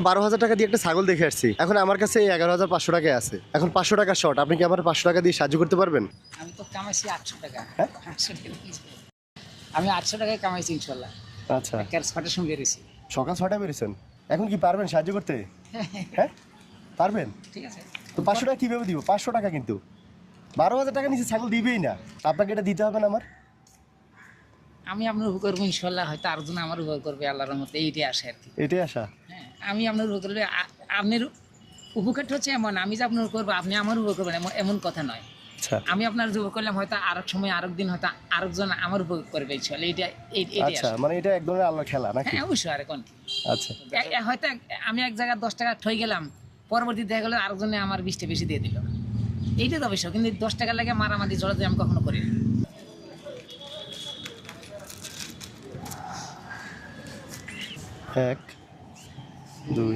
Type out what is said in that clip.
12,000 টাকা দিয়ে একটা ছাগল দেখে আসছি। এখন আমার কাছে 11,500 টাকায় আছে। এখন 500 টাকা শর্ট। আপনি কি আমার 500 টাকা দিয়ে সাহায্য করতে পারবেন? আমি তো কামাইছি 800 টাকা। হ্যাঁ? 800 টাকা দিয়েছি। আমি 800 টাকায় কামাইছি ইনশাল্লাহ। আচ্ছা, একের 6টার সময় বেরিয়েছি। সকাল 6টায় বেরিয়েছেন। এখন কি পারবেন সাহায্য করতে? হ্যাঁ, পারবেন? ঠিক আছে। তো 500 টাকা কিভাবে দিব? 500 টাকা কিন্তু 12,000 টাকা নিচে ছাগল দিবেই না। আপনাকে এটা দিতে হবে না আমার? আমি আপনার উপর করবো ইনশাল্লাহ, হয়তো আরেকজন আমার উপর করবে আল্লাহর রহমতে, এইটাই আসে আর কি। এটাই আশা। হ্যাঁ, আমি আপনার উপর করলে আপনার উপকারটা হচ্ছে এমন, আমি যে আপনার উপর করবো আপনি আমার উপর করবেন এমন কথা নয়। আচ্ছা আমি আপনার উপর করলাম, হয়তো আরেক সময় আরেক দিন হয়তো আরেকজন আমার উপর করবে ইনশাল্লাহ, এইটাই আচ্ছা, আসে। মানে এটা এক ধরনের আল্লাহর খেলা নাকি? হ্যাঁ অবশ্যই, আর এখন আচ্ছা হয়তো আমি এক জায়গায় 10 টাকা ঠই গেলাম, পরবর্তী দেখা গেলো আরেকজনে আমার 20টা বেশি দিয়ে দিল, এইটা তো অবশ্য। কিন্তু 10 টাকা লাগে মারামারি জড়াতে আমি কখনো করি না। 1 2